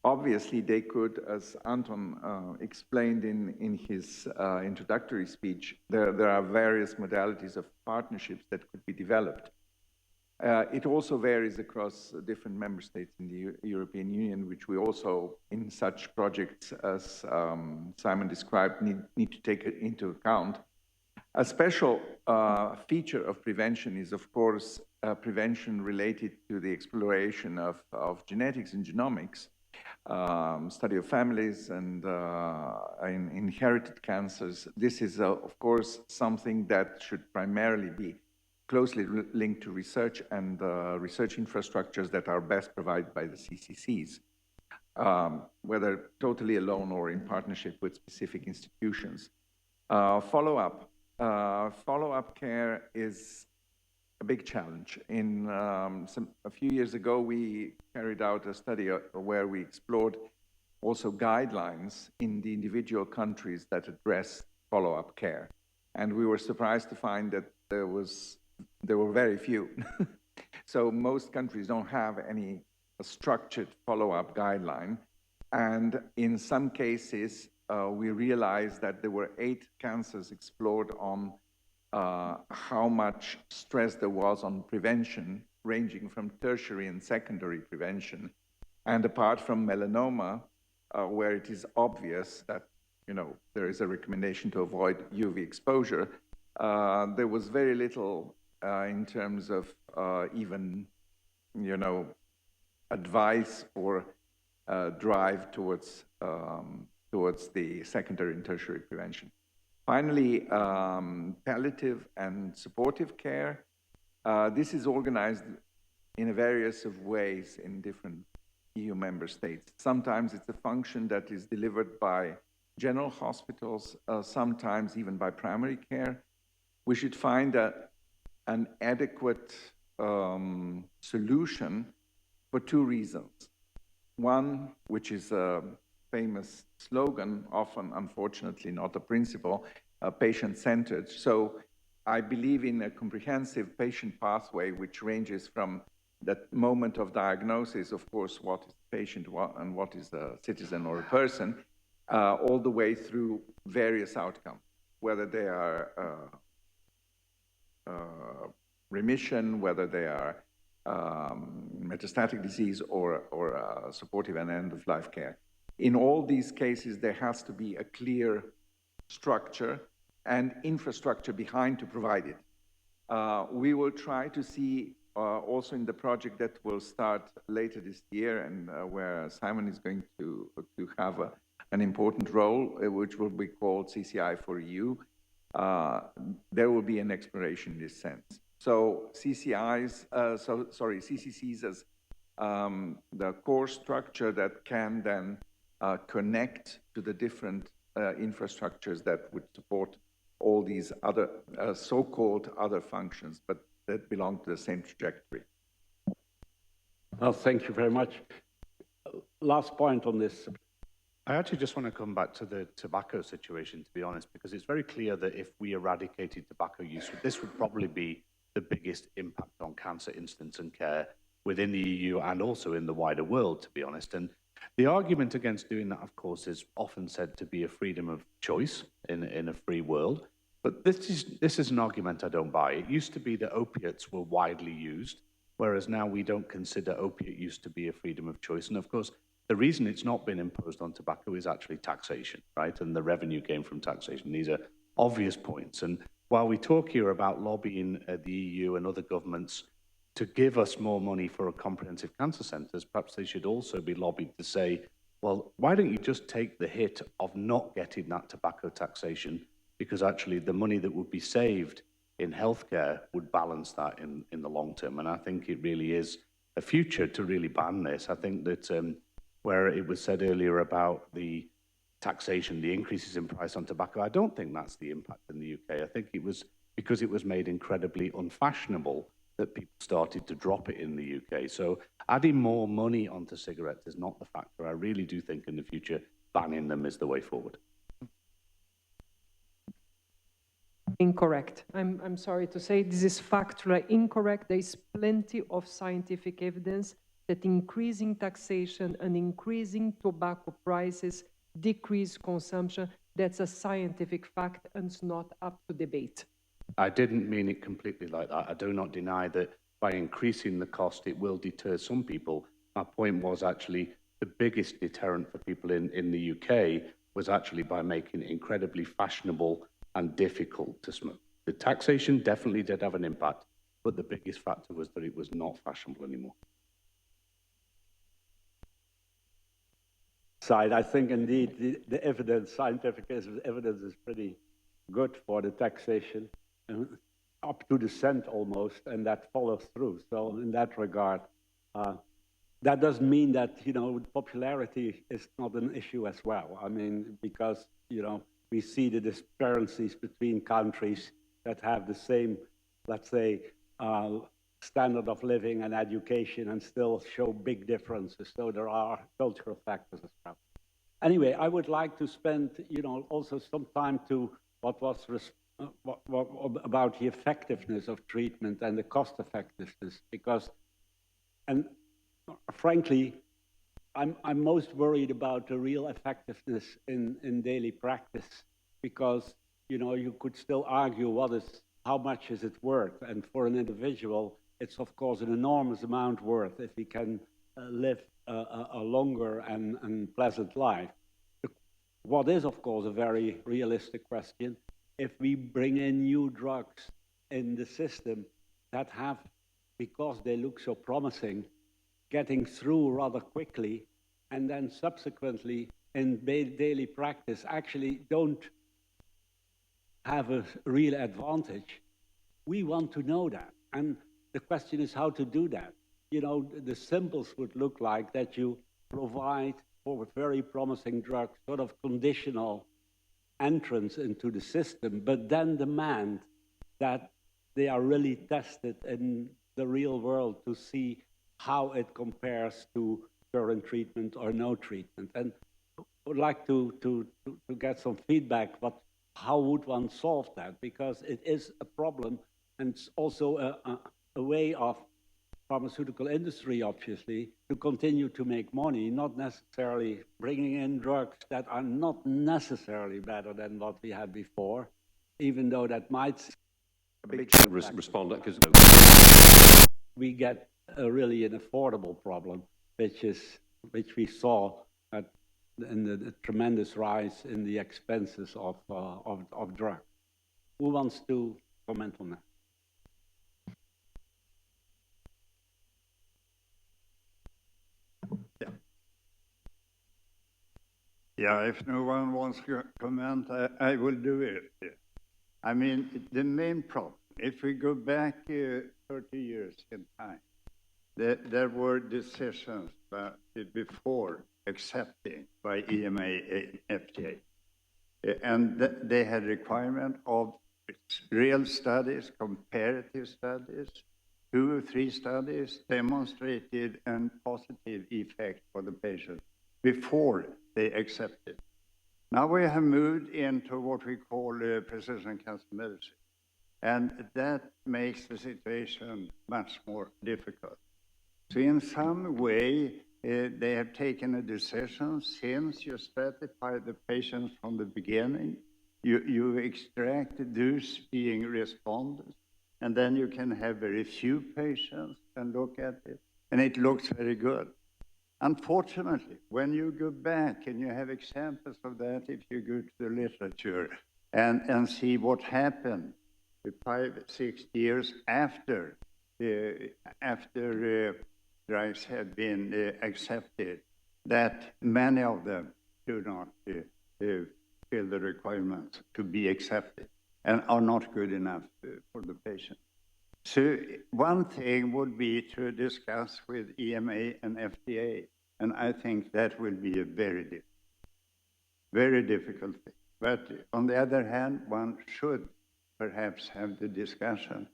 Obviously, they could, as Anton explained in his introductory speech, there are various modalities of partnerships that could be developed. It also varies across different member states in the European Union, which we also, in such projects as Simon described, need to take into account. A special feature of prevention is, of course, prevention related to the exploration of genetics and genomics, study of families and inherited cancers. This is, of course, something that should primarily be closely linked to research and research infrastructures that are best provided by the CCCs, whether totally alone or in partnership with specific institutions. Follow-up care is a big challenge. A few years ago, we carried out a study where we explored also guidelines in the individual countries that address follow-up care. And we were surprised to find that there were very few. So most countries don't have any structured follow-up guideline. And in some cases, we realized that there were 8 cancers explored on how much stress there was on prevention, ranging from tertiary and secondary prevention, And apart from melanoma, where it is obvious that, there is a recommendation to avoid UV exposure, there was very little in terms of even, advice or drive towards the secondary and tertiary prevention. Finally, palliative and supportive care. This is organized in various of ways in different EU member states. Sometimes it's a function that is delivered by general hospitals, sometimes even by primary care. We should find an adequate solution for two reasons. One, which is a famous slogan, often unfortunately not a principle, patient-centered. So I believe in a comprehensive patient pathway which ranges from that moment of diagnosis, of course, what is the patient and what is a citizen or a person, all the way through various outcomes, whether they are remission, whether they are metastatic disease or supportive and end-of-life care. In all these cases, there has to be a clear structure and infrastructure behind to provide it. We will try to see also in the project that will start later this year and where Simon is going to have an important role, which will be called CCI for EU. There will be an exploration in this sense. So CCCs as the core structure that can then connect to the different infrastructures that would support all these other so-called other functions, but that belong to the same trajectory. Well, thank you very much. Last point on this. I actually just want to come back to the tobacco situation, to be honest, because it's very clear that if we eradicated tobacco use, this would probably be the biggest impact on cancer incidence and care within the EU and also in the wider world, to be honest. And the argument against doing that, of course, is often said to be a freedom of choice in a free world. But this is an argument I don't buy. It used to be that opiates were widely used, whereas now we don't consider opiate use to be a freedom of choice. And of course, the reason it's not been imposed on tobacco is actually taxation, right? And the revenue gain from taxation. These are obvious points. And while we talk here about lobbying the EU and other governments to give us more money for comprehensive cancer centres, perhaps they should also be lobbied to say, well, why don't you just take the hit of not getting that tobacco taxation? Because actually the money that would be saved in healthcare would balance that in the long term. And I think it really is a future to really ban this. I think that where it was said earlier about the taxation, the increases in price on tobacco, I don't think that's the impact in the UK. I think it was because it was made incredibly unfashionable that people started to drop it in the UK. So adding more money onto cigarettes is not the factor. I really do think in the future banning them is the way forward. Incorrect. I'm sorry to say this is factually incorrect. There is plenty of scientific evidence that increasing taxation and increasing tobacco prices decrease consumption. That's a scientific fact and it's not up to debate. I didn't mean it completely like that. I do not deny that by increasing the cost, it will deter some people. My point was actually the biggest deterrent for people in the UK was actually by making it incredibly fashionable and difficult to smoke. The taxation definitely did have an impact, but the biggest factor was that it was not fashionable anymore. Side, I think indeed the evidence, scientific evidence is pretty good for the taxation, up to the cent almost, and that follows through. So in that regard, that doesn't mean that, popularity is not an issue as well. I mean, because, we see the disparities between countries that have the same, let's say, standard of living and education and still show big differences. So there are cultural factors as well. Anyway, I would like to spend, also some time to what about the effectiveness of treatment and the cost effectiveness, because, and frankly, I'm most worried about the real effectiveness in daily practice, because you could still argue how much is it worth, and for an individual, it's of course an enormous amount worth if he can live a longer and pleasant life. What is, of course, a very realistic question, if we bring in new drugs in the system that have, because they look so promising, getting through rather quickly, and then subsequently in daily practice actually don't have a real advantage. We want to know that. And the question is how to do that. You know, the symbols would look like that you provide for very promising drugs sort of conditional entrance into the system, but then demand that they are really tested in the real world to see how it compares to current treatment or no treatment. And I would like to get some feedback, but how would one solve that? Because it is a problem, and it's also a way of pharmaceutical industry, obviously, to continue to make money, not necessarily bringing in drugs that are not necessarily better than what we had before, even though that might respond, because we get really an affordable problem, which we saw in the tremendous rise in the expenses of drugs. Who wants to comment on that? Yeah, if no one wants to comment, I will do it. I mean, the main problem, if we go back 30 years in time, there were decisions before accepting by EMA and FDA. And they had requirement of real studies, comparative studies, 2 or 3 studies demonstrated a positive effect for the patient before they accepted. Now we have moved into what we call precision cancer medicine. And that makes the situation much more difficult. So in some way, they have taken a decision, since you stratify the patients from the beginning, you extract those being responders, and then you can have very few patients and look at it, and it looks very good. Unfortunately, when you go back, and you have examples of that if you go to the literature and see what happened 5, 6 years after drugs have been accepted, that many of them do not fill the requirements to be accepted and are not good enough for the patient. So one thing would be to discuss with EMA and FDA, and I think that will be a very difficult thing. But on the other hand, one should perhaps have the discussion.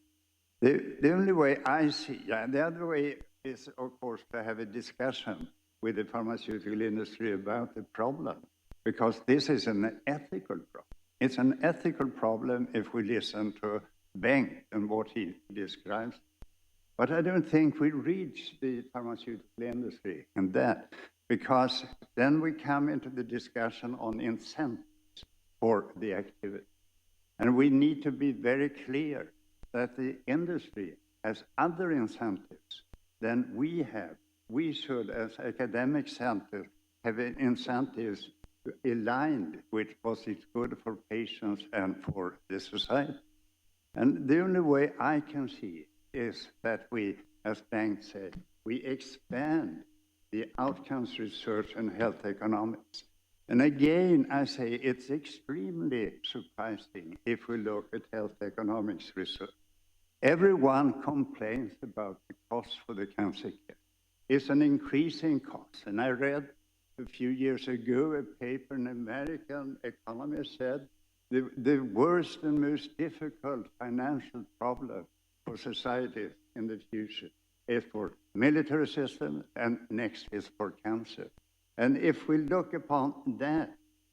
The only way I see, the other way is, of course, to have a discussion with the pharmaceutical industry about the problem, because this is an ethical problem. It's an ethical problem if we listen to Bengt and what he describes. But I don't think we reach the pharmaceutical industry in that, because then we come into the discussion on incentives for the activity. And we need to be very clear that the industry has other incentives than we have. We should, as academic centers, have incentives aligned with what is good for patients and for the society. And the only way I can see is that we, as Bengt said, we expand the outcomes research and health economics. And again, I say it's extremely surprising if we look at health economics research. Everyone complains about the cost for the cancer care. It's an increasing cost. And I read a few years ago a paper, an American economist said, the worst and most difficult financial problem for societies in the future is for military systems, and next is for cancer. And if we look upon that,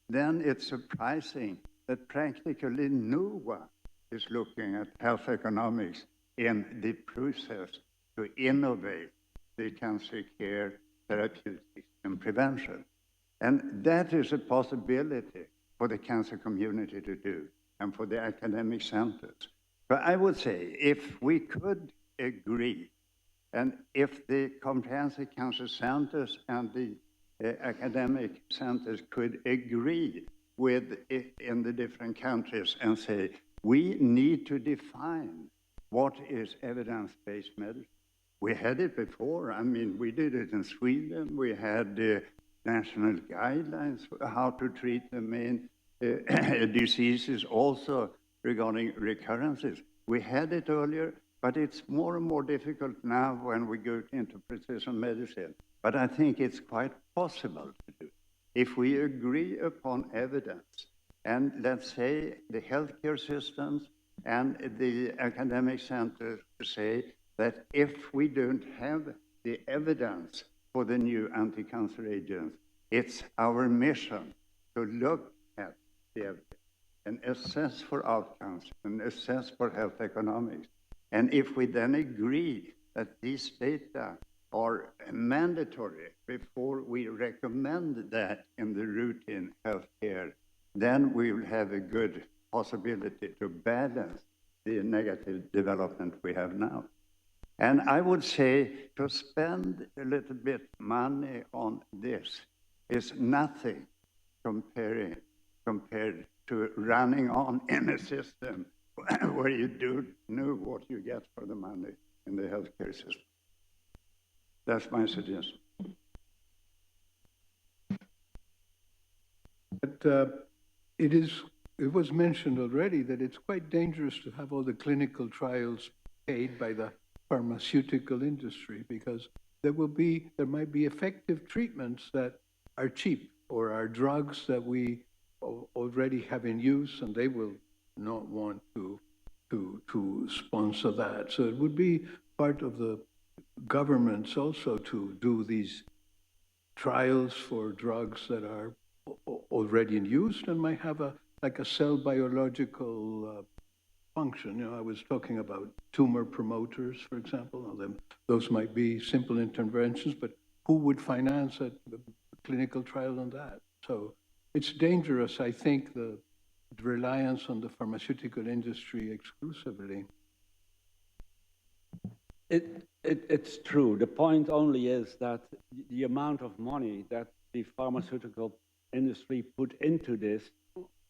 then it's surprising that practically no one is looking at health economics in the process to innovate the cancer care, therapeutics, and prevention. And that is a possibility for the cancer community to do, and for the academic centers. But I would say, if we could agree And if the comprehensive cancer centers and the academic centers could agree with in the different countries and say, we need to define what is evidence-based medicine. We had it before. I mean, we did it in Sweden. We had national guidelines for how to treat the main diseases, also regarding recurrences. We had it earlier, but it's more and more difficult now when we go into precision medicine. But I think it's quite possible to do. If we agree upon evidence, and let's say the healthcare systems and the academic centers say that if we don't have the evidence for the new anti-cancer agents, it's our mission to look at the evidence and assess for outcomes and assess for health economics. And if we then agree that these data are mandatory before we recommend that in the routine healthcare, then we will have a good possibility to balance the negative development we have now. And I would say to spend a little bit money on this is nothing compared to running on in a system where you don't know what you get for the money in the healthcare system. That's my suggestion. But it was mentioned already that it's quite dangerous to have all the clinical trials paid by the pharmaceutical industry, because there might be effective treatments that are cheap or are drugs that we already have in use, and they will not want to sponsor that. So it would be part of the governments also to do these trials for drugs that are already in use and might have like a cell biological function. You know, I was talking about tumor promoters, for example. Those might be simple interventions, but who would finance a clinical trial on that? So it's dangerous, I think, the reliance on the pharmaceutical industry exclusively. It's true. The point only is that the amount of money that the pharmaceutical industry put into this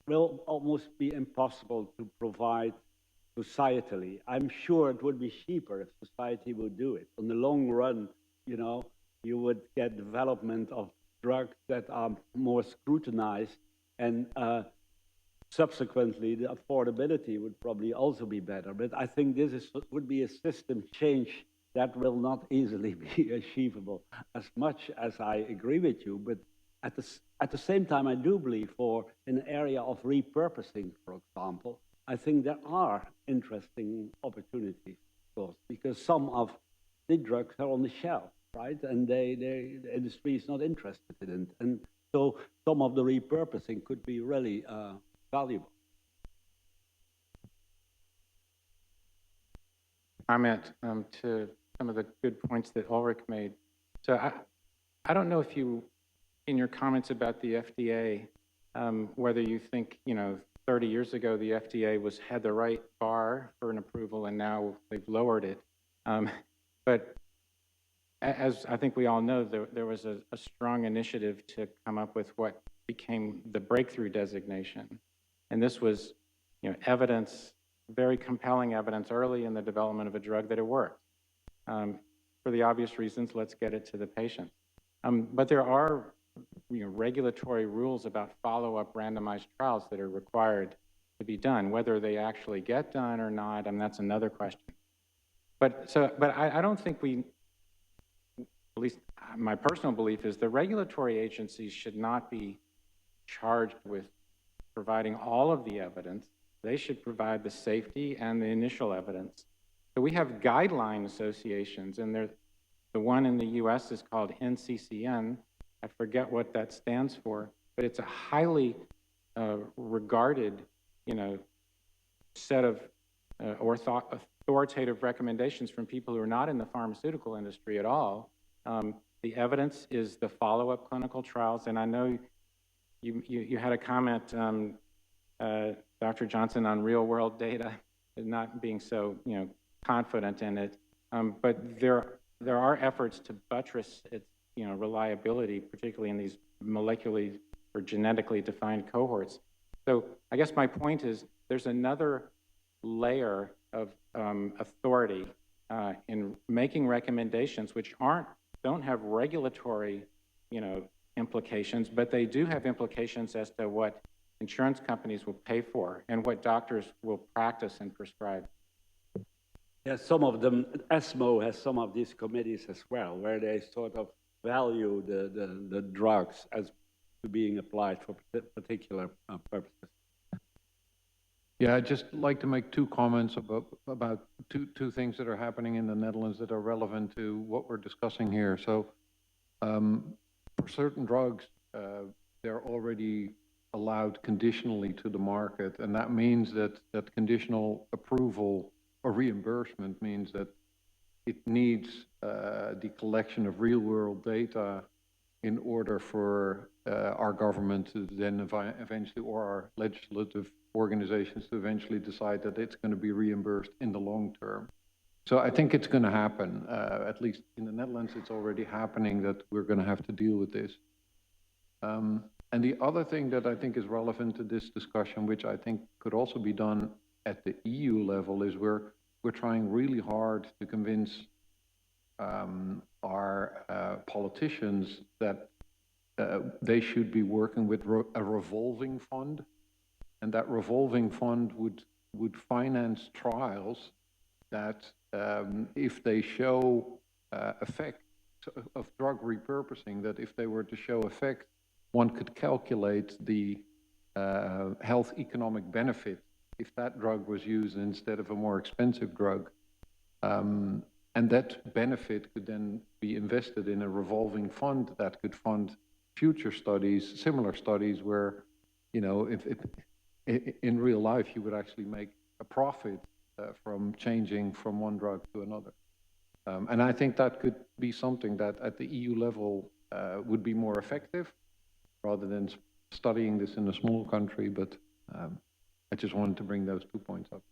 will almost be impossible to provide societally. I'm sure it would be cheaper if society would do it. In the long run, you know, you would get development of drugs that are more scrutinized, and subsequently the affordability would probably also be better. But I think this would be a system change that will not easily be achievable, as much as I agree with you. But at the same time, I do believe in the area of repurposing, for example, I think there are interesting opportunities, of course, because some of the drugs are on the shelf, right? And the industry is not interested in it. And so some of the repurposing could be really valuable. Comment to some of the good points that Ulrich made. So I don't know if you, in your comments about the FDA, whether you think, 30 years ago the FDA had the right bar for an approval and now they've lowered it. But as I think we all know, there was a strong initiative to come up with what became the breakthrough designation. And this was, evidence, very compelling evidence early in the development of a drug that it worked. For the obvious reasons, let's get it to the patient. But there are regulatory rules about follow-up randomized trials that are required to be done. Whether they actually get done or not, that's another question. But I don't think at least my personal belief is the regulatory agencies should not be charged with providing all of the evidence. They should provide the safety and the initial evidence. So we have guideline associations, and the one in the US is called NCCN. I forget what that stands for, but it's a highly regarded, set of authoritative recommendations from people who are not in the pharmaceutical industry at all. The evidence is the follow-up clinical trials, and I know you had a comment, Dr. Johnson, on real-world data and not being so, confident in it. But there there are efforts to buttress its, reliability, particularly in these molecularly or genetically defined cohorts. So I guess my point is there's another layer of authority in making recommendations which don't have regulatory, implications, but they do have implications as to what insurance companies will pay for and what doctors will practice and prescribe. Yes, some of them, ESMO has some of these committees as well, where they sort of value the drugs as to being applied for particular purposes. Yeah, I'd just like to make two comments about two things that are happening in the Netherlands that are relevant to what we're discussing here. So for certain drugs, they're already allowed conditionally to the market, and that means that conditional approval or reimbursement means that it needs the collection of real-world data in order for our government to then eventually, or our legislative organizations to eventually decide that it's going to be reimbursed in the long term. So I think it's going to happen. At least in the Netherlands, it's already happening that we're going to have to deal with this. And the other thing that I think is relevant to this discussion, which I think could also be done at the EU level, is we're trying really hard to convince our politicians that they should be working with a revolving fund, and that revolving fund would finance trials that, if they show effect of drug repurposing, that if they were to show effect, one could calculate the health economic benefit if that drug was used instead of a more expensive drug. And that benefit could then be invested in a revolving fund that could fund future studies, similar studies where, if in real life you would actually make a profit from changing from one drug to another. And I think that could be something that at the EU level would be more effective rather than studying this in a small country, but I just wanted to bring those 2 points up.